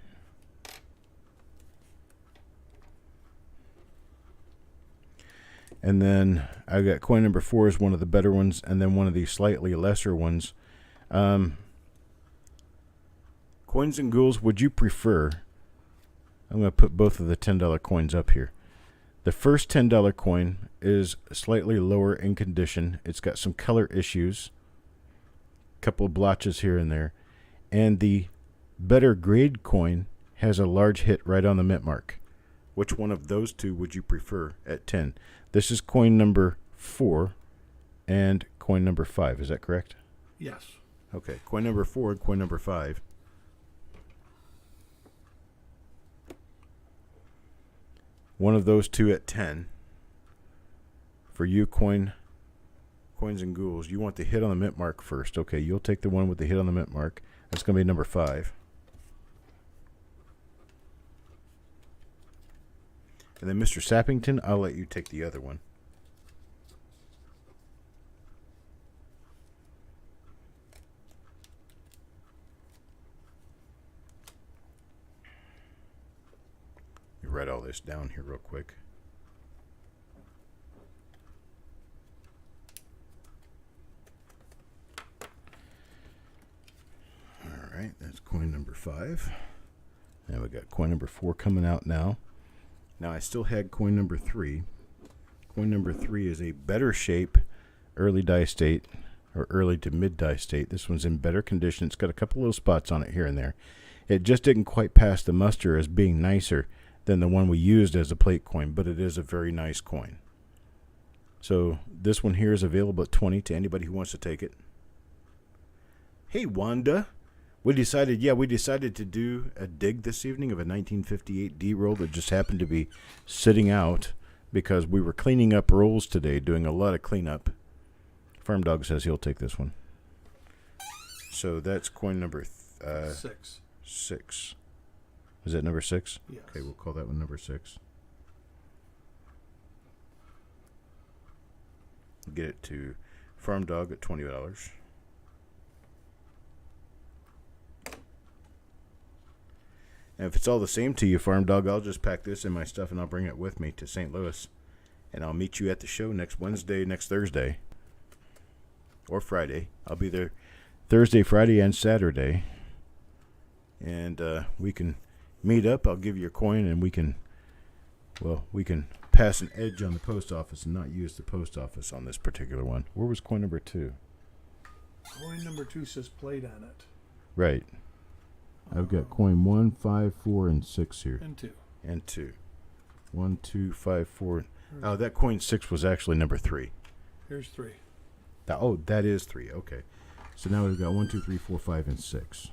And then I got coin number 4 is one of the better ones, and then one of these slightly lesser ones. Coins and ghouls, would you prefer? I'm going to put both of the $10 coins up here. The first $10 coin is slightly lower in condition. It's got some color issues, a couple of blotches here and there. And the better grade coin has a large hit right on the mint mark. Which one of those 2 would you prefer at 10? This is coin number 4 and coin number 5. Is that correct? Yes. Okay. Coin number 4 and coin number 5. One of those 2 at 10. For you, coins and ghouls, you want the hit on the mint mark first. Okay, you'll take the one with the hit on the mint mark. That's going to be number 5. And then Mr. Sappington, I'll let you take the other one. You write all this down here real quick. All right, that's coin number 5. And we got coin number 4 coming out now. Now, I still had coin number 3. Coin number 3 is a better shape, early die state, or early to mid die state. This one's in better condition. It's got a couple little spots on it here and there. It just didn't quite pass the muster as being nicer than the one we used as a plate coin, but it is a very nice coin. So this one here is available at 20 to anybody who wants to take it. Hey, Wanda. We decided to do a dig this evening of a 1958 D roll that just happened to be sitting out because we were cleaning up rolls today, doing a lot of cleanup. Farm Dog says he'll take this one. So that's coin number 6. 6. Is that number 6? Yes. Okay, we'll call that one number 6. Get it to Farm Dog at $20. And if it's all the same to you, Farm Dog, I'll just pack this in my stuff and I'll bring it with me to St. Louis. And I'll meet you at the show next Thursday, or Friday. I'll be there Thursday, Friday, and Saturday. And we can meet up. I'll give you a coin and we can pass an edge on the post office and not use the post office on this particular one. Where was coin number 2? Coin number 2 says plate on it. Right. I've got coin 1, 5, 4, and 6 here. And 2. 1, 2, 5, 4. Oh, that coin 6 was actually number 3. Here's 3. That is 3. Okay. So now we've got 1, 2, 3, 4, 5, and 6.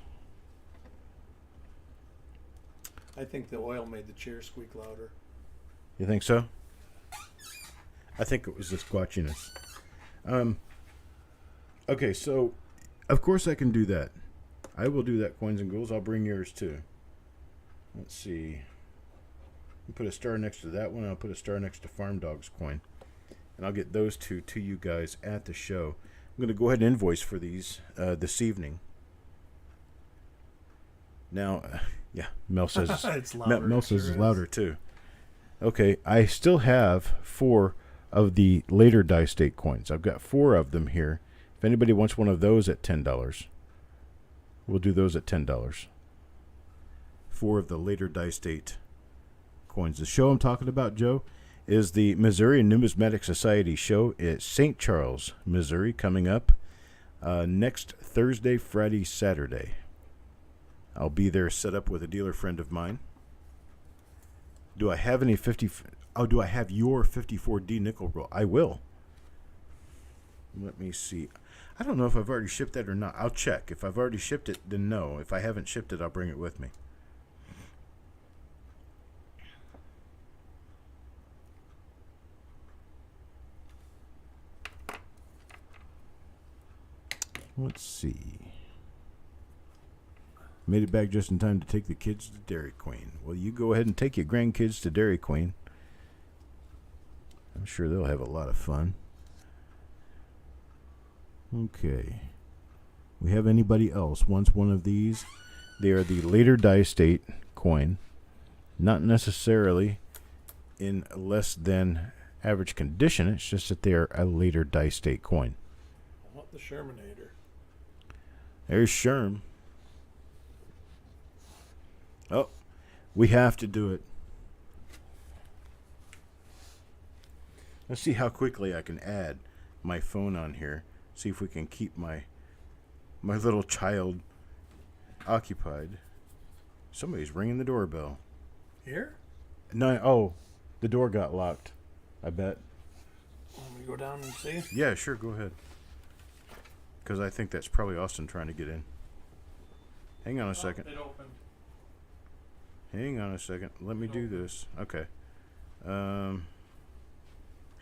I think the oil made the chair squeak louder. You think so? I think it was the squatchiness. Okay, so of course I can do that. I will do that, Coins and Ghouls. I'll bring yours too. Let's see. I'll put a star next to that one. I'll put a star next to Farm Dog's coin. And I'll get those two to you guys at the show. I'm going to go ahead and invoice for these this evening. Now, yeah, Mel says it's louder. Mel says it's louder too. Okay, I still have 4 of the later die state coins. I've got 4 of them here. If anybody wants one of those at $10, we'll do those at $10. 4 of the later die state coins. The show I'm talking about, Joe, is the Missouri Numismatic Society show at St. Charles, Missouri, coming up next Thursday, Friday, Saturday. I'll be there set up with a dealer friend of mine. Do I have any do I have your 54D nickel roll? I will. Let me see. I don't know if I've already shipped that or not. I'll check. If I've already shipped it, then no. If I haven't shipped it, I'll bring it with me. Let's see. Made it back just in time to take the kids to Dairy Queen. Well, you go ahead and take your grandkids to Dairy Queen. I'm sure they'll have a lot of fun. Okay. We have anybody else wants one of these? They are the later die state coin. Not necessarily in less than average condition. It's just that they are a later die state coin. I want the Shermanator. There's Sherm. Oh, we have to do it. Let's see how quickly I can add my phone on here. See if we can keep my little child occupied. Somebody's ringing the doorbell. Here? No, oh, the door got locked. I bet. Want me to go down and see? Yeah, sure, go ahead. Because I think that's probably Austin trying to get in. Hang on a second. It opened. Hang on a second. Let me do this. Okay. How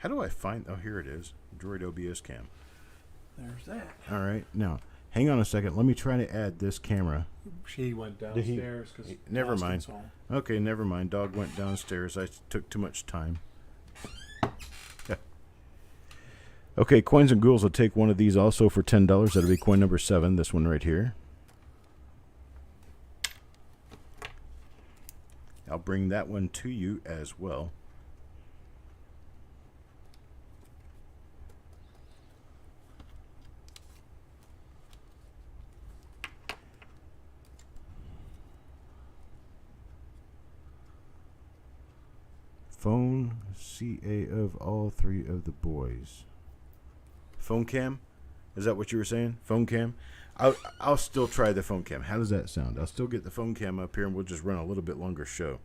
do I find... Oh, here it is. Droid OBS cam. There's that. All right. Now, hang on a second. Let me try to add this camera. She went downstairs because... Never mind. Okay, never mind. Dog went downstairs. I took too much time. Okay, Coins and Ghouls will take one of these also for $10. That'll be coin number 7. This one right here. I'll bring that one to you as well. Phone CA of all 3 of the boys. Phone cam? Is that what you were saying? Phone cam? I'll still try the phone cam. How does that sound? I'll still get the phone cam up here and we'll just run a little bit longer show.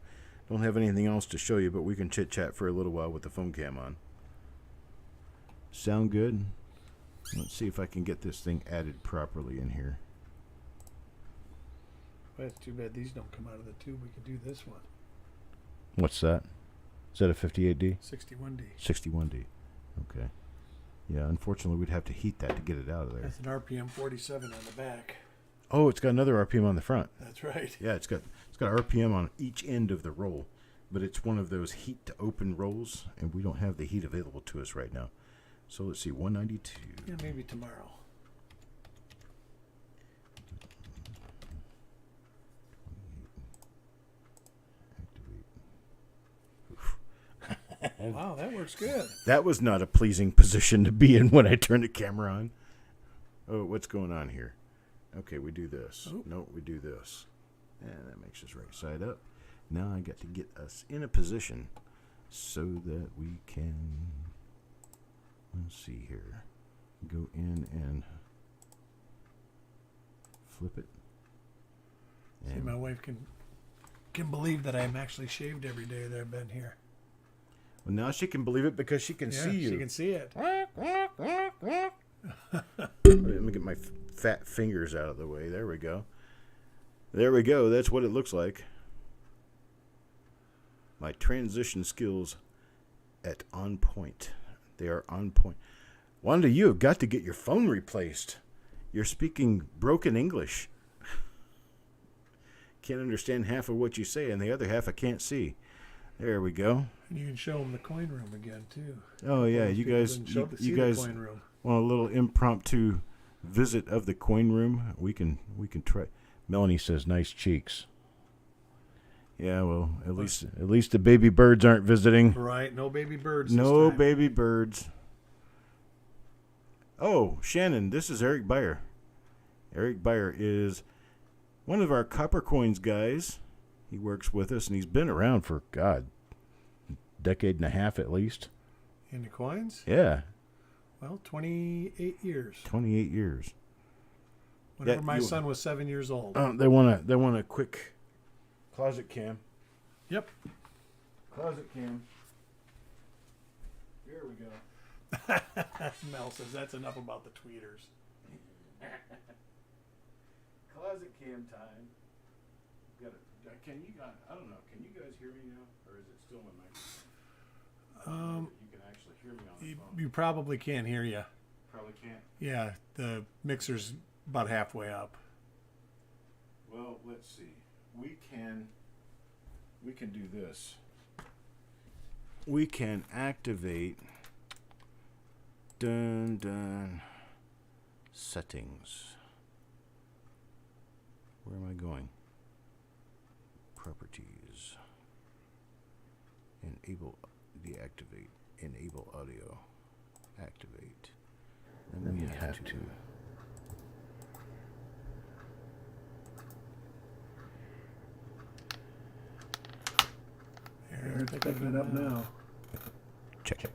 Don't have anything else to show you, but we can chit chat for a little while with the phone cam on. Sound good? Let's see if I can get this thing added properly in here. Well, it's too bad these don't come out of the tube. We could do this one. What's that? Is that a 58D? 61D. 61D. Okay. Yeah, unfortunately, we'd have to heat that to get it out of there. That's an RPM 47 on the back. Oh, it's got another RPM on the front. That's right. Yeah, it's got RPM on each end of the roll, but it's one of those heat to open rolls, and we don't have the heat available to us right now. So let's see, 192. Yeah, maybe tomorrow. Wow, that works good. That was not a pleasing position to be in when I turned the camera on. Oh, what's going on here? Okay, we do this. Oop. No, we do this. And that makes us right side up. Now I got to get us in a position so that we can, let's see here, go in and flip it. See, And my wife can believe that I'm actually shaved every day that I've been here. well, now she can believe it because she can see you. She can see it. Let me get my fat fingers out of the way. There we go. There we go. That's what it looks like. My transition skills at on point. They are on point. Wanda, you have got to get your phone replaced. You're speaking broken English. Can't understand half of what you say, and the other half I can't see. There we go. And you can show them the coin room again too. Oh yeah, Most you people guys, didn't see you the guys coin room. want a little impromptu visit of the coin room? We can try. Melanie says nice cheeks. Yeah, well, at least the baby birds aren't visiting. Right, no baby birds. No this time. baby birds. Oh, Shannon, this is Eric Beyer. Eric Beyer is one of our Copper Coins guys. He works with us, and he's been around for, God, decade and a half at least. In the coins? Yeah. Well, 28 years. 28 years. Whenever my son was 7 years old. They want a quick closet cam. Yep. Closet cam. Here we go. Mel says that's enough about the tweeters. Closet cam time. Can you guys? I don't know. Can you guys hear me now, or is it still my microphone? You can actually hear me on the phone. You probably can't hear you. Probably can't. Yeah, the mixer's about halfway up. Well, let's see. We can do this. We can activate settings. Where am I going? Properties. Enable, deactivate, enable audio, activate. And then we have to. Here, picking it up now. Check.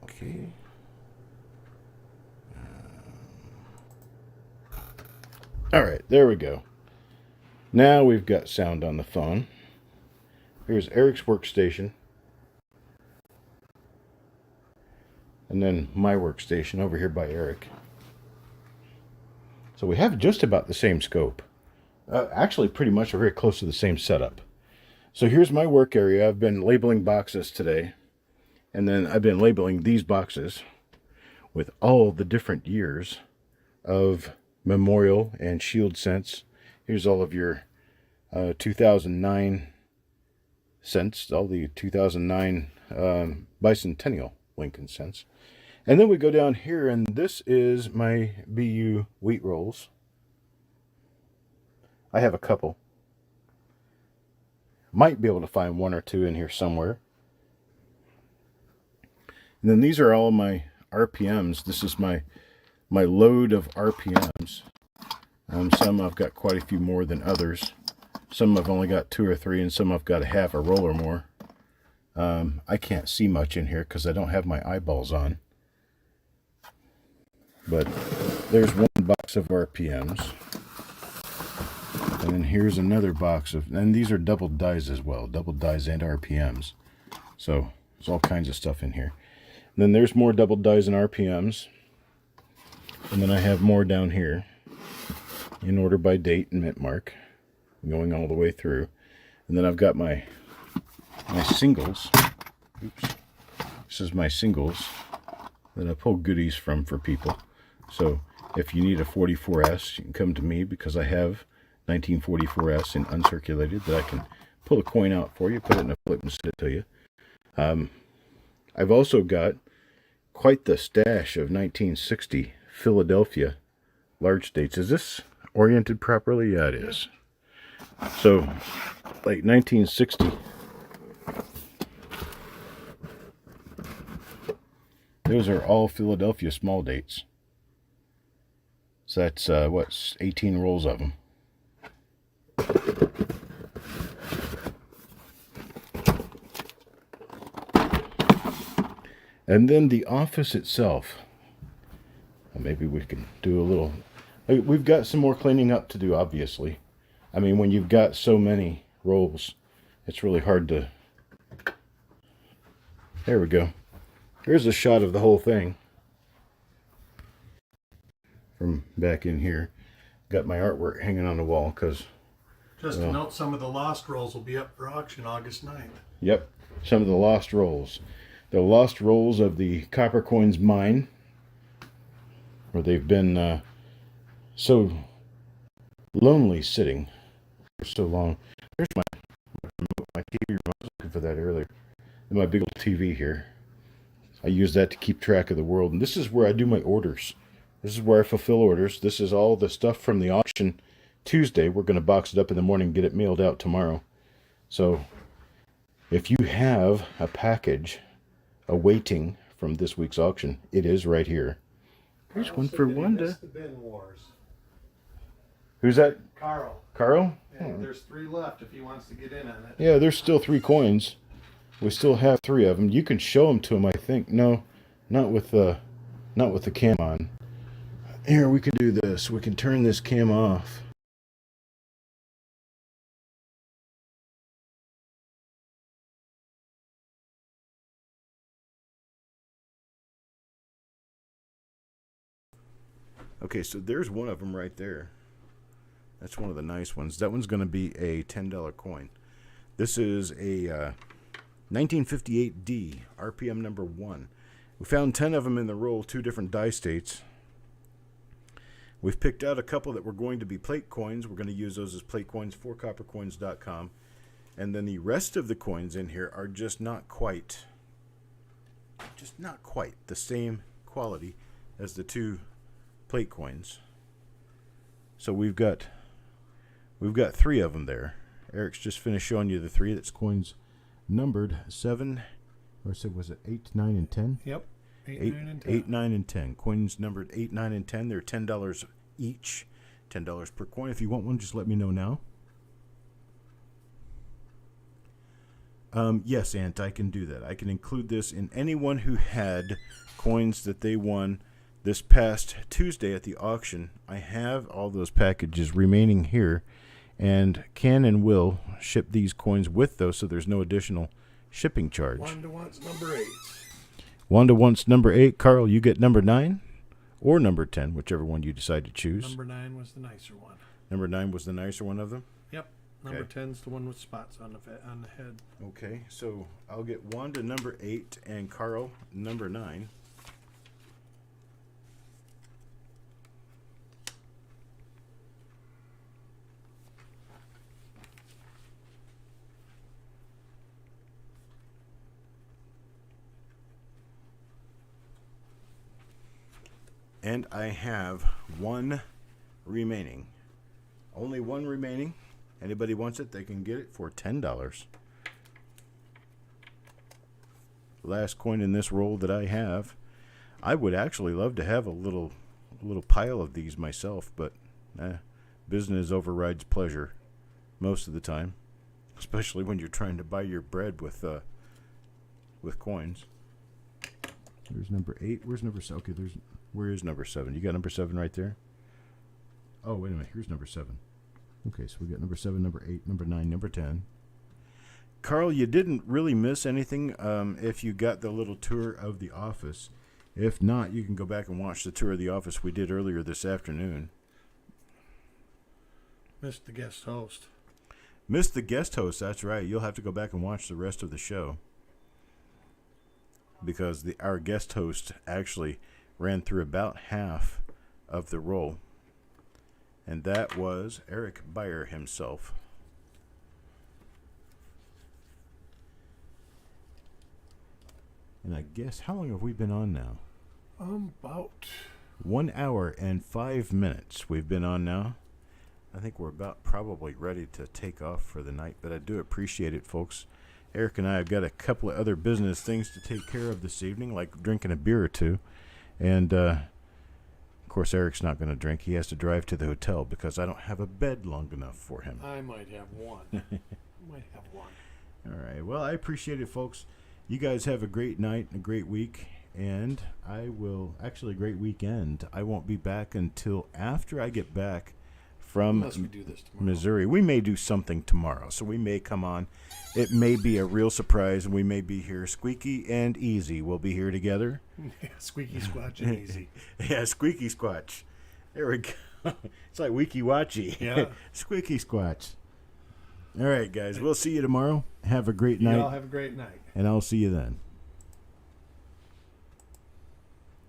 Okay. All right, there we go. Now we've got sound on the phone. Here's Eric's workstation. And then my workstation over here by Eric. So we have just about the same scope. Actually, pretty much very close to the same setup. So here's my work area. I've been labeling boxes today. And then I've been labeling these boxes with all the different years of Memorial and Shield scents. Here's all of your 2009 scents, all the 2009 bicentennial Lincoln scents. And then we go down here, and this is my BU wheat rolls. I have a couple. Might be able to find one or two in here somewhere. And then these are all my RPMs. This is my load of RPMs. Some I've got quite a few more than others. Some I've only got 2 or 3, and some I've got a half a roll or more. I can't see much in here because I don't have my eyeballs on. But there's one box of RPMs. And then here's another box of, and these are double dyes as well, double dyes and RPMs. So there's all kinds of stuff in here. And then there's more double dyes and RPMs. And then I have more down here in order by date and mint mark, going all the way through. And then I've got my singles. Oops. This is my singles that I pull goodies from for people. So if you need a 44S, you can come to me because I have 1944S in uncirculated that I can pull a coin out for you, put it in a flip and send it to you. I've also got quite the stash of 1960 Philadelphia large dates. Is this oriented properly? Yeah, it is. So, like 1960. Those are all Philadelphia small dates. So that's, 18 rolls of them. And then the office itself. Maybe we can do a little... We've got some more cleaning up to do, obviously. I mean, when you've got so many rolls, it's really hard to... There we go. Here's a shot of the whole thing. From back in here. Got my artwork hanging on the wall, because... Just to note, some of the lost rolls will be up for auction August 9th. Yep, some of the lost rolls. The lost rolls of the Copper Coins mine, where they've been so lonely sitting for so long. There's my TV remote. I was looking for that earlier. My big old TV here. I use that to keep track of the world. And this is where I do my orders. This is where I fulfill orders. This is all the stuff from the auction Tuesday. We're going to box it up in the morning and get it mailed out tomorrow. So if you have a package awaiting from this week's auction, it is right here. Here's one for Wanda. The bin wars. Who's that? Carl. Carl? And there's 3 left if he wants to get in on it. Yeah, there's still 3 coins. We still have 3 of them. You can show them to him, I think. No, not with the cam on. Here, we can do this. We can turn this cam off. Okay, so there's one of them right there. That's one of the nice ones. That one's going to be a $10 coin. This is a 1958D, RPM number 1. We found 10 of them in the roll, 2 different die states. We've picked out a couple that were going to be plate coins. We're going to use those as plate coins for coppercoins.com. And then the rest of the coins in here are just not quite the same quality as the 2 plate coins. So we've got 3 of them there. Eric's just finished showing you the 3. That's coins numbered 7, or was it 8, 9, and 10? Yep. 8, 9, and 10. 8, 9, and 10. Coins numbered 8, 9, and 10. They're $10 each. $10 per coin. If you want one, just let me know now. Yes, Ant, I can do that. I can include this in anyone who had coins that they won this past Tuesday at the auction. I have all those packages remaining here, and can and will ship these coins with those, so there's no additional shipping charge. Wanda wants number 8. Wanda wants number 8. Carl, you get number 9 or number 10, whichever one you decide to choose. Number 9 was the nicer one. Number 9 was the nicer one of them? Yep. Number 10's the one with spots on the head. Okay, so I'll get Wanda number 8 and Carl number 9. And I have 1 remaining. Only 1 remaining. Anybody wants it, they can get it for $10. Last coin in this roll that I have. I would actually love to have a little pile of these myself, but business overrides pleasure most of the time, especially when you're trying to buy your bread with coins. There's number 8. Where's number 7? Okay, where is number 7? You got number 7 right there? Oh, wait a minute. Here's number 7. Okay, so we got number 7, number 8, number 9, number 10. Carl, you didn't really miss anything if you got the little tour of the office. If not, you can go back and watch the tour of the office we did earlier this afternoon. Missed the guest host. Missed the guest host, that's right. You'll have to go back and watch the rest of the show. Because our guest host actually ran through about half of the roll. And that was Eric Beyer himself. And I guess, how long have we been on now? About 1 hour and 5 minutes we've been on now. I think we're about probably ready to take off for the night, but I do appreciate it, folks. Eric and I have got a couple of other business things to take care of this evening, like drinking a beer or two. And, of course, Eric's not going to drink. He has to drive to the hotel because I don't have a bed long enough for him. I might have one. All right. Well, I appreciate it, folks. You guys have a great night and a great week. And I will, actually, a great weekend. I won't be back until after I get back from Unless we do this tomorrow. Missouri. We may do something tomorrow, so we may come on. It may be a real surprise, and we may be here. Squeaky and Easy will be here together. Yeah, squeaky, squatch, and easy. Yeah, Squeaky Squatch. There we go. It's like Weeky Watchy. Yeah. Squeaky Squatch. All right, guys. We'll see you tomorrow. Have a great night. Y'all have a great night. And I'll see you then.